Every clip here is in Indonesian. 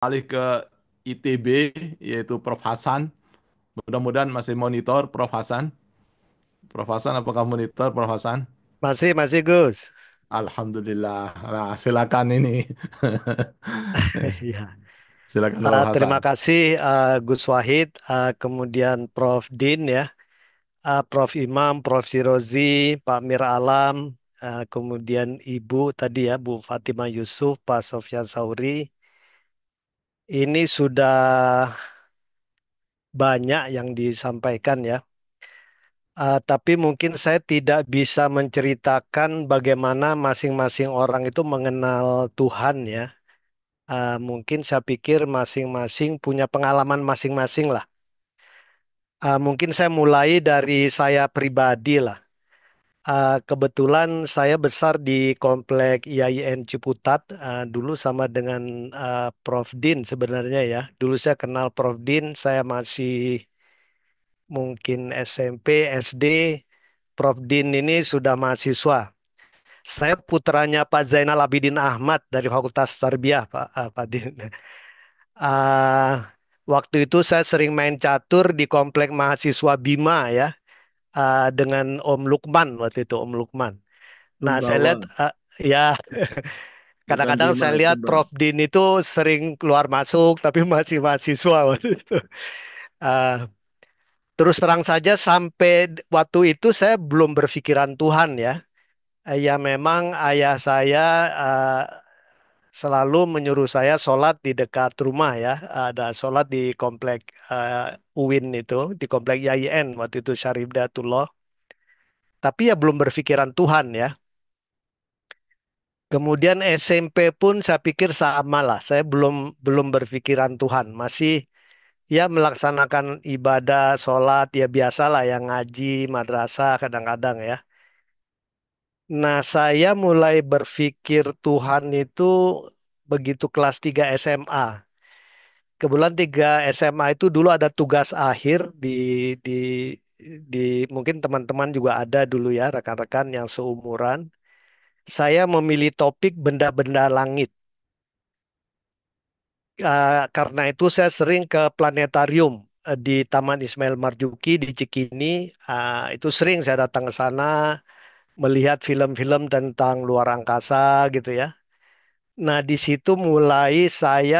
alih ke ITB, yaitu Prof Hasan. Mudah-mudahan masih monitor Prof Hasan. Prof Hasan, apakah monitor Prof Hasan? Masih, masih Gus. Alhamdulillah. Nah, silakan ini. Ya. Silakan Prof Terima Hasan. kasih Gus Wahid, kemudian Prof Din ya, Prof Imam, Prof Sirozi, Pak Mir Alam, kemudian Ibu tadi ya, Bu Fatimah Yusuf, Pak Sofyan Sauri. Ini sudah banyak yang disampaikan ya. Tapi mungkin saya tidak bisa menceritakan bagaimana masing-masing orang itu mengenal Tuhan ya. Mungkin saya pikir masing-masing punya pengalaman masing-masing lah. Mungkin saya mulai dari saya pribadi lah. Kebetulan saya besar di komplek IAIN Ciputat, dulu sama dengan Prof. Din sebenarnya ya. Dulu saya kenal Prof. Din, saya masih mungkin SMP, SD. Prof. Din ini sudah mahasiswa. Saya putranya Pak Zainal Abidin Ahmad dari Fakultas Tarbiyah, Pak Din. Ah, Waktu itu saya sering main catur di komplek mahasiswa Bima ya, dengan Om Lukman waktu itu Om Lukman. Nah saya lihat Sumbawa, ya bukan kadang-kadang Bima, saya lihat Sumbar. Prof Din itu sering keluar masuk tapi masih mahasiswa waktu itu. Ah, Terus terang saja sampai waktu itu saya belum berpikiran Tuhan ya. Ya memang ayah saya ah, selalu menyuruh saya sholat di dekat rumah ya. Ada sholat di komplek UIN itu, di komplek YIN waktu itu Syarif Hidayatullah. Tapi ya belum berpikiran Tuhan ya. Kemudian SMP pun saya pikir sama lah. Saya belum belum berpikiran Tuhan. Masih ya melaksanakan ibadah, sholat ya biasalah yang ngaji, madrasah kadang-kadang ya. Nah, saya mulai berpikir Tuhan itu begitu kelas 3 SMA. Kebetulan 3 SMA itu dulu ada tugas akhir di di mungkin teman-teman juga ada dulu ya rekan-rekan yang seumuran. Saya memilih topik benda-benda langit. Karena itu saya sering ke planetarium di Taman Ismail Marzuki di Cikini. Itu sering saya datang ke sana melihat film-film tentang luar angkasa gitu ya. Nah, di situ saya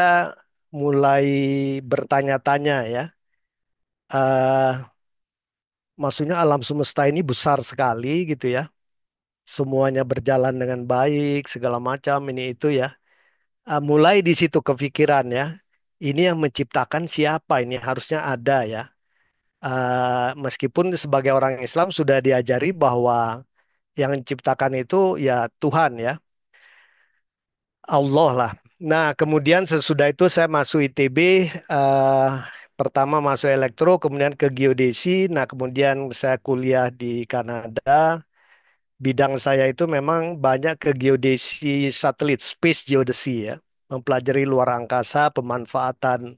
mulai bertanya-tanya ya. eh Maksudnya alam semesta ini besar sekali gitu ya. Semuanya berjalan dengan baik, segala macam ini itu ya. Mulai di situ kepikiran ya. Ini yang menciptakan siapa? Ini harusnya ada ya. Meskipun sebagai orang Islam sudah diajari bahwa yang menciptakan itu ya Tuhan ya, Allah lah. Nah, kemudian sesudah itu saya masuk ITB, eh, pertama masuk elektro, kemudian ke geodesi. Nah, kemudian saya kuliah di Kanada. Bidang saya itu memang banyak ke geodesi satelit, space geodesy ya, mempelajari luar angkasa, pemanfaatan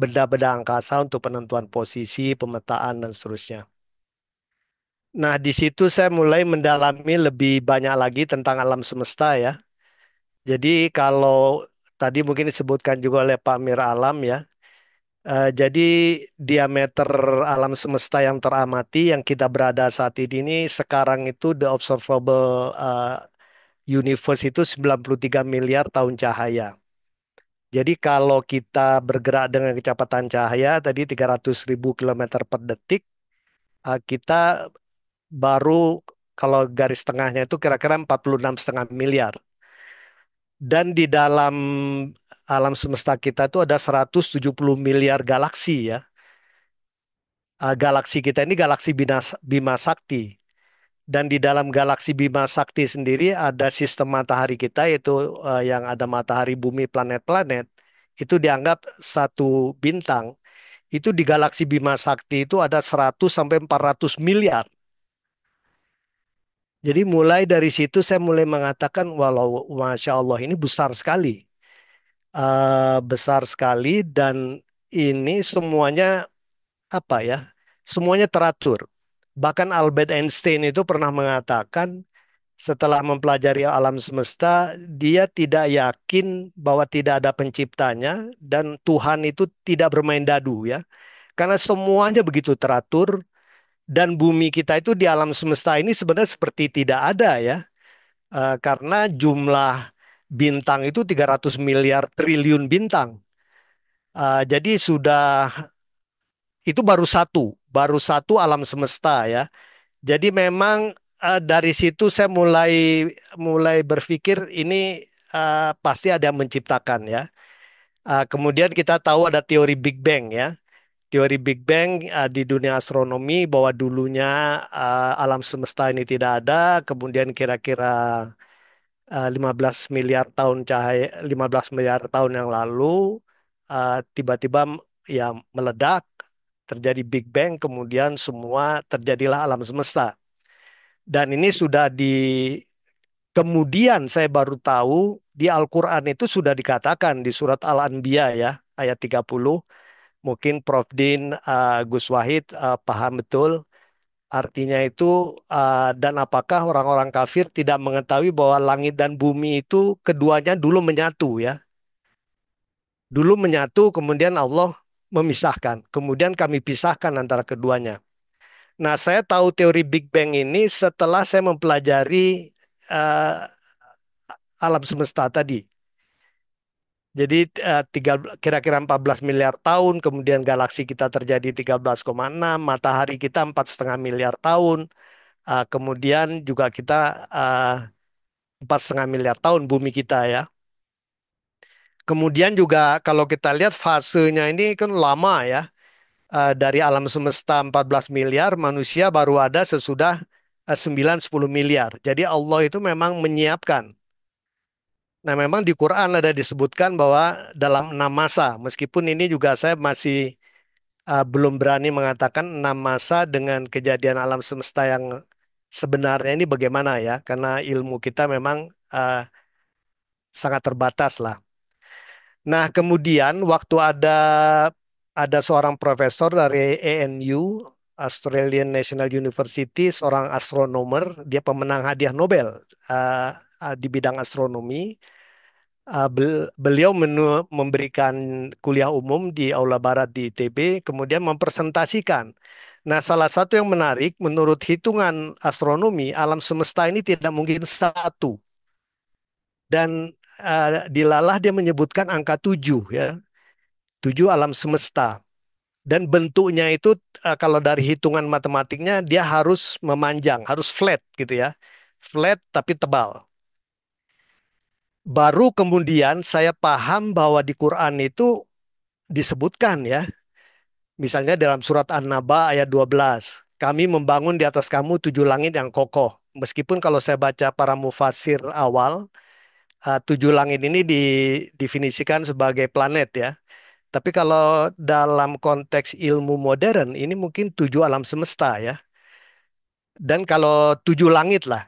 benda-benda angkasa untuk penentuan posisi, pemetaan dan seterusnya. Nah, di situ saya mulai mendalami lebih banyak lagi tentang alam semesta ya. Jadi kalau tadi mungkin disebutkan juga oleh Pak Mir Alam ya. Jadi diameter alam semesta yang teramati yang kita berada saat ini sekarang itu the observable universe itu 93 miliar tahun cahaya. Jadi kalau kita bergerak dengan kecepatan cahaya tadi 300.000 kilometer per detik, kita baru kalau garis tengahnya itu kira-kira 46,5 miliar. Dan di dalam alam semesta kita itu ada 170 miliar galaksi ya. Galaksi kita ini galaksi Bima Sakti. Dan di dalam galaksi Bima Sakti sendiri ada sistem matahari kita yaitu yang ada matahari, bumi, planet-planet. Itu dianggap satu bintang. Itu di galaksi Bima Sakti itu ada 100 sampai 400 miliar. Jadi mulai dari situ saya mulai mengatakan walau Masya Allah ini besar sekali. Besar sekali dan ini semuanya apa ya? Semuanya teratur. Bahkan Albert Einstein itu pernah mengatakan Setelah mempelajari alam semesta, dia tidak yakin bahwa tidak ada penciptanya dan Tuhan itu tidak bermain dadu ya. Karena semuanya begitu teratur dan bumi kita itu di alam semesta ini sebenarnya seperti tidak ada ya. Karena jumlah bintang itu 300 miliar triliun bintang. Jadi sudah itu baru satu alam semesta ya. Jadi memang dari situ saya mulai mulai berpikir ini pasti ada yang menciptakan ya. Kemudian kita tahu ada teori Big Bang ya. Teori Big Bang di dunia astronomi bahwa dulunya alam semesta ini tidak ada, kemudian kira-kira 15 miliar tahun 15 miliar tahun yang lalu tiba-tiba ya meledak, terjadi Big Bang, kemudian semua terjadilah alam semesta. Dan ini sudah kemudian saya baru tahu di Al-Quran itu sudah dikatakan di surat Al-Anbiya ya, ayat 30. Mungkin Prof. Din, Gus Wahid paham betul. Artinya itu, dan apakah orang-orang kafir tidak mengetahui bahwa langit dan bumi itu keduanya dulu menyatu ya. Dulu menyatu, kemudian Allah memisahkan. Kemudian kami pisahkan antara keduanya. Nah, saya tahu teori Big Bang ini setelah saya mempelajari eh, alam semesta tadi. Jadi kira-kira 14 miliar tahun, kemudian galaksi kita terjadi 13,6, matahari kita 4,5 miliar tahun, kemudian juga kita 4,5 miliar tahun bumi kita ya. Kemudian juga kalau kita lihat fasenya ini kan lama ya. Dari alam semesta 14 miliar, manusia baru ada sesudah 9-10 miliar. Jadi Allah itu memang menyiapkan. Nah, memang di Quran ada disebutkan bahwa dalam 6 masa, meskipun ini juga saya masih belum berani mengatakan 6 masa dengan kejadian alam semesta yang sebenarnya ini bagaimana ya, karena ilmu kita memang uh, sangat terbatas lah. Nah, kemudian waktu ada seorang profesor dari ANU, Australian National University, seorang astronomer, dia pemenang hadiah Nobel uh, di bidang astronomi. Beliau memberikan kuliah umum di Aula Barat di ITB, kemudian mempresentasikan. Nah, salah satu yang menarik, menurut hitungan astronomi, alam semesta ini tidak mungkin satu. Dan dilalah dia menyebutkan angka 7 ya, 7 alam semesta. Dan bentuknya itu kalau dari hitungan matematiknya dia harus memanjang, harus flat gitu ya. Flat tapi tebal. Baru kemudian saya paham bahwa di Quran itu disebutkan ya. Misalnya dalam surat An-Naba ayat 12, kami membangun di atas kamu 7 langit yang kokoh. Meskipun kalau saya baca para mufasir awal, 7 langit ini didefinisikan sebagai planet ya. Tapi kalau dalam konteks ilmu modern, ini mungkin 7 alam semesta ya. Dan kalau 7 langit lah.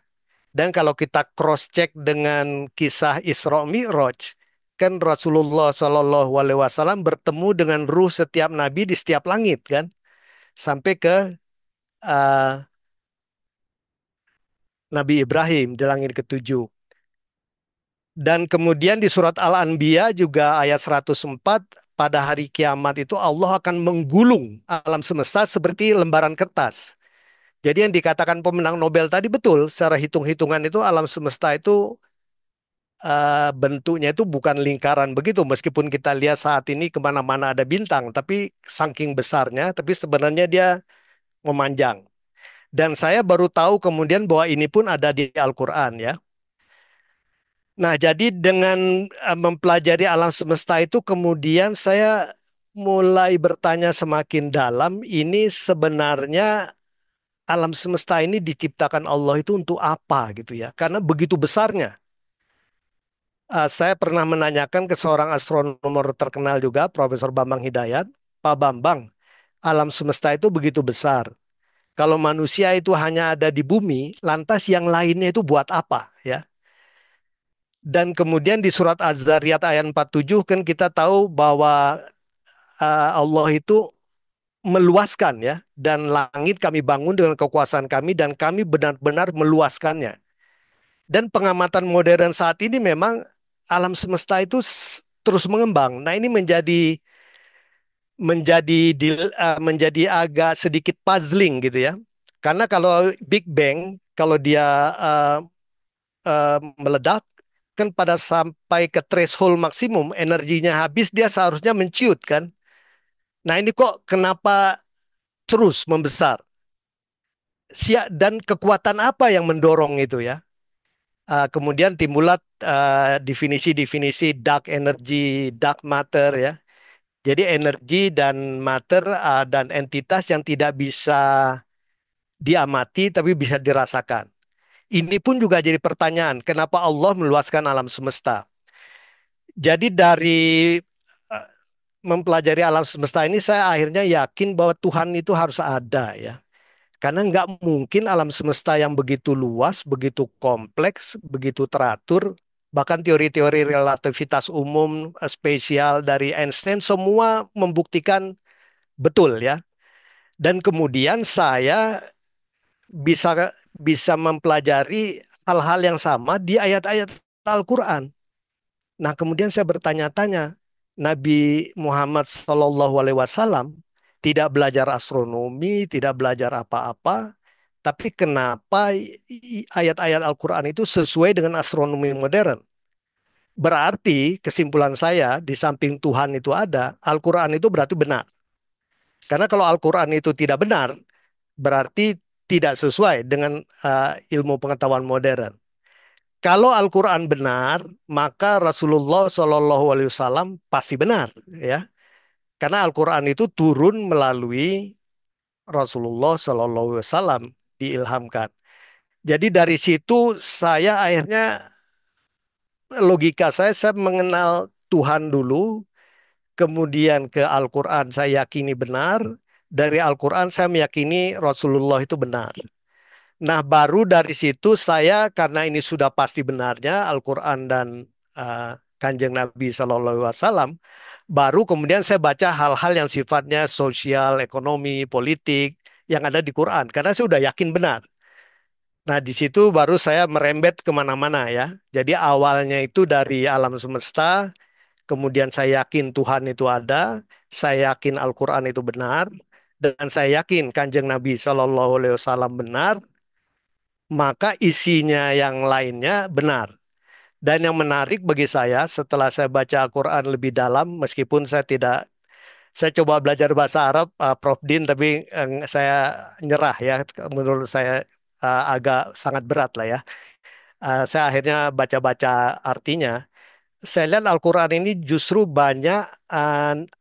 Dan kalau kita cross-check dengan kisah Isra Mi'raj, kan Rasulullah SAW bertemu dengan ruh setiap nabi di setiap langit kan. Sampai ke uh, Nabi Ibrahim di langit ketujuh. Dan kemudian di surat Al-Anbiya juga ayat 104, pada hari kiamat itu Allah akan menggulung alam semesta seperti lembaran kertas. Jadi yang dikatakan pemenang Nobel tadi betul, secara hitung-hitungan itu alam semesta itu bentuknya itu bukan lingkaran begitu, meskipun kita lihat saat ini kemana-mana ada bintang, tapi saking besarnya, tapi sebenarnya dia memanjang. Dan saya baru tahu kemudian bahwa ini pun ada di Al-Quran ya. Nah, jadi dengan mempelajari alam semesta itu kemudian saya mulai bertanya semakin dalam, ini sebenarnya alam semesta ini diciptakan Allah itu untuk apa gitu ya? Karena begitu besarnya. Saya pernah menanyakan ke seorang astronomer terkenal juga, Profesor Bambang Hidayat, Pak Bambang, alam semesta itu begitu besar. Kalau manusia itu hanya ada di bumi, lantas yang lainnya itu buat apa ya? Dan kemudian di surat Az-Zariyat ayat 47 kan kita tahu bahwa Allah itu meluaskan ya, dan langit kami bangun dengan kekuasaan kami dan kami benar-benar meluaskannya. Dan pengamatan modern saat ini memang alam semesta itu terus mengembang. Nah, ini menjadi agak sedikit puzzling gitu ya. Karena kalau Big Bang, kalau dia eh, meledak, kan pada sampai ke threshold maksimum energinya habis, dia seharusnya menciut kan. Nah, ini kok kenapa terus membesar? Dan kekuatan apa yang mendorong itu ya? Kemudian timbullah definisi-definisi dark energy, dark matter ya. Jadi energi dan matter dan entitas yang tidak bisa diamati tapi bisa dirasakan. Ini pun juga jadi pertanyaan, kenapa Allah meluaskan alam semesta? Jadi dari eh, mempelajari alam semesta ini saya akhirnya yakin bahwa Tuhan itu harus ada ya. Karena nggak mungkin alam semesta yang begitu luas, begitu kompleks, begitu teratur, bahkan teori-teori relativitas umum, spesial dari Einstein semua membuktikan betul ya. Dan kemudian saya bisa bisa mempelajari hal-hal yang sama di ayat-ayat Al-Quran. Nah, kemudian saya bertanya-tanya, Nabi Muhammad SAW tidak belajar astronomi, tidak belajar apa-apa, tapi kenapa ayat-ayat Al-Quran itu sesuai dengan astronomi modern? Berarti kesimpulan saya, di samping Tuhan itu ada, Al-Quran itu berarti benar. Karena kalau Al-Quran itu tidak benar, berarti tidak sesuai dengan ilmu pengetahuan modern. Kalau Al-Quran benar, maka Rasulullah SAW pasti benar, ya. Karena Al-Quran itu turun melalui Rasulullah SAW diilhamkan. Jadi dari situ saya akhirnya logika saya mengenal Tuhan dulu, kemudian ke Al-Quran saya yakini benar, dari Al-Quran saya meyakini Rasulullah itu benar. Nah, baru dari situ saya karena ini sudah pasti benarnya Al-Quran dan Kanjeng Nabi Shallallahu Alaihi Wasallam, baru kemudian saya baca hal-hal yang sifatnya sosial, ekonomi, politik yang ada di Quran. Karena saya sudah yakin benar. Nah, di situ baru saya merembet kemana-mana ya. Jadi awalnya itu dari alam semesta, kemudian saya yakin Tuhan itu ada, saya yakin Al-Quran itu benar, dan saya yakin Kanjeng Nabi Shallallahu Alaihi Wasallam benar, maka isinya yang lainnya benar. Dan yang menarik bagi saya setelah saya baca Al-Quran lebih dalam, meskipun saya coba belajar bahasa Arab, Prof. Din, tapi saya nyerah ya, menurut saya agak sangat berat lah ya. Saya akhirnya baca-baca artinya. Saya lihat Al-Quran ini justru banyak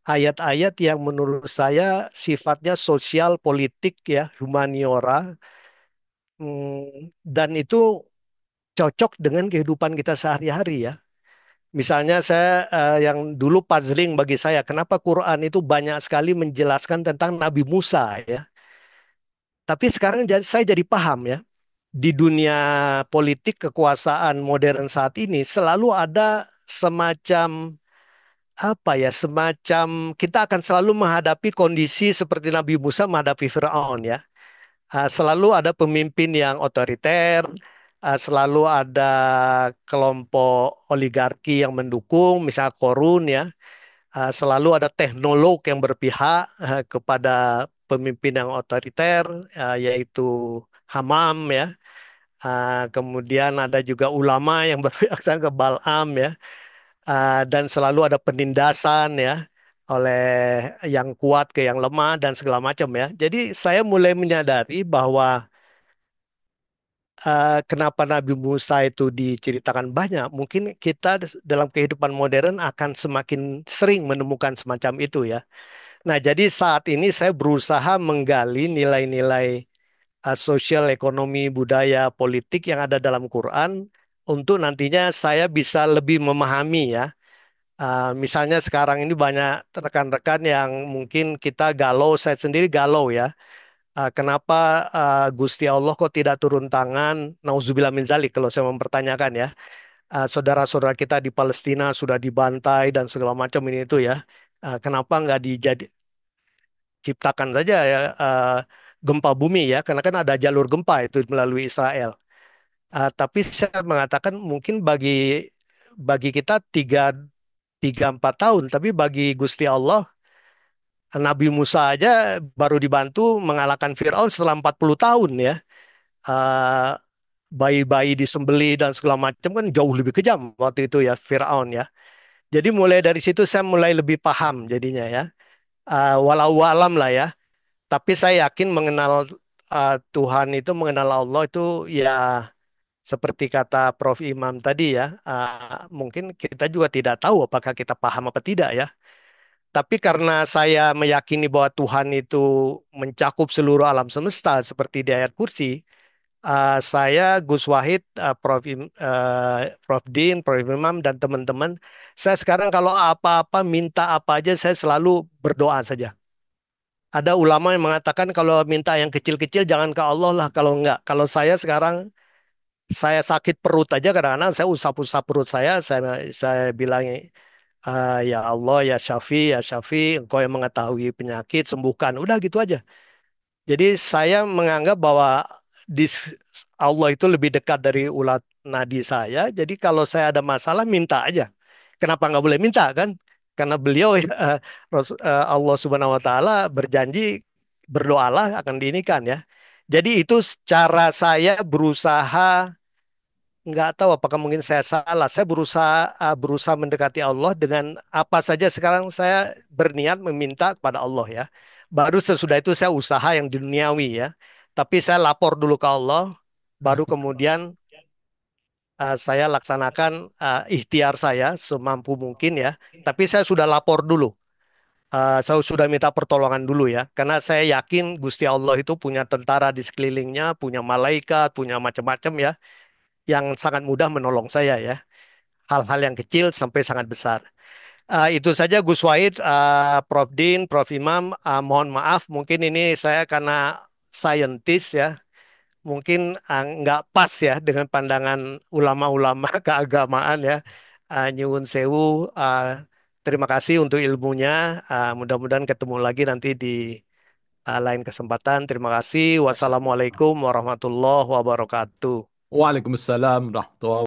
ayat-ayat yang menurut saya sifatnya sosial, politik ya, humaniora, dan itu cocok dengan kehidupan kita sehari-hari ya. Misalnya saya yang dulu puzzling bagi saya, kenapa Quran itu banyak sekali menjelaskan tentang Nabi Musa ya. Tapi sekarang saya jadi paham ya, di dunia politik kekuasaan modern saat ini selalu ada semacam apa ya, semacam kita akan selalu menghadapi kondisi seperti Nabi Musa menghadapi Firaun ya. Selalu ada pemimpin yang otoriter, selalu ada kelompok oligarki yang mendukung, misalnya Korun ya. Selalu ada teknolog yang berpihak kepada pemimpin yang otoriter, yaitu Hamam ya. Kemudian ada juga ulama yang berpihak ke Balaam ya. Dan selalu ada penindasan ya oleh yang kuat ke yang lemah dan segala macam ya. Jadi saya mulai menyadari bahwa kenapa Nabi Musa itu diceritakan banyak, mungkin kita dalam kehidupan modern akan semakin sering menemukan semacam itu ya. Nah, jadi saat ini saya berusaha menggali nilai-nilai sosial, ekonomi, budaya, politik yang ada dalam Quran untuk nantinya saya bisa lebih memahami ya. Misalnya sekarang ini banyak rekan-rekan yang mungkin kita galau, saya sendiri galau ya. Kenapa Gusti Allah kok tidak turun tangan? Nauzubillah min zalik kalau saya mempertanyakan ya. Saudara-saudara kita di Palestina sudah dibantai dan segala macam ini itu ya. Kenapa nggak ciptakan saja ya gempa bumi ya, karena kan ada jalur gempa itu melalui Israel. Tapi saya mengatakan mungkin bagi kita tiga empat tahun, tapi bagi Gusti Allah, Nabi Musa aja baru dibantu mengalahkan Firaun setelah 40 tahun ya. Eh, Bayi-bayi disembelih dan segala macam kan jauh lebih kejam waktu itu ya Firaun ya. Jadi mulai dari situ saya mulai lebih paham jadinya ya. Walau alam lah ya. Tapi saya yakin mengenal Tuhan itu, mengenal Allah itu ya seperti kata Prof. Imam tadi ya, mungkin kita juga tidak tahu apakah kita paham apa tidak ya. Tapi karena saya meyakini bahwa Tuhan itu mencakup seluruh alam semesta seperti di ayat kursi, saya, Gus Wahid, Prof. Din, Prof. Imam, dan teman-teman, saya sekarang kalau apa-apa, minta apa aja, saya selalu berdoa saja. Ada ulama yang mengatakan kalau minta yang kecil-kecil jangan ke Allah lah kalau enggak. Kalau saya sekarang saya sakit perut aja kadang-kadang saya usap-usap perut saya bilang ya Allah ya Syafi engkau yang mengetahui penyakit sembuhkan udah gitu aja. Jadi saya menganggap bahwa di Allah itu lebih dekat dari ulat nadi saya. Jadi kalau saya ada masalah minta aja. Kenapa nggak boleh minta kan? Karena beliau Allah Subhanahu Wa Taala berjanji berdoalah akan diinikan ya. Jadi itu cara saya berusaha nggak tahu apakah mungkin saya salah. Saya berusaha mendekati Allah dengan apa saja sekarang saya berniat meminta kepada Allah ya. Baru sesudah itu saya usaha yang duniawi ya. Tapi saya lapor dulu ke Allah, baru kemudian saya laksanakan ikhtiar saya semampu mungkin ya. Tapi saya sudah lapor dulu. Saya sudah minta pertolongan dulu ya, karena saya yakin Gusti Allah itu punya tentara di sekelilingnya, punya malaikat, punya macam-macam ya, yang sangat mudah menolong saya ya. Hal-hal yang kecil sampai sangat besar. Itu saja Gus Wahid, Prof. Din, Prof. Imam. Mohon maaf, mungkin ini saya karena saintis ya, mungkin nggak pas ya dengan pandangan ulama-ulama keagamaan ya. Nyuwun sewu, terima kasih untuk ilmunya. Mudah-mudahan ketemu lagi nanti di lain kesempatan. Terima kasih. Masya Allah. Wassalamualaikum warahmatullahi wabarakatuh. Waalaikumsalam warahmatullahi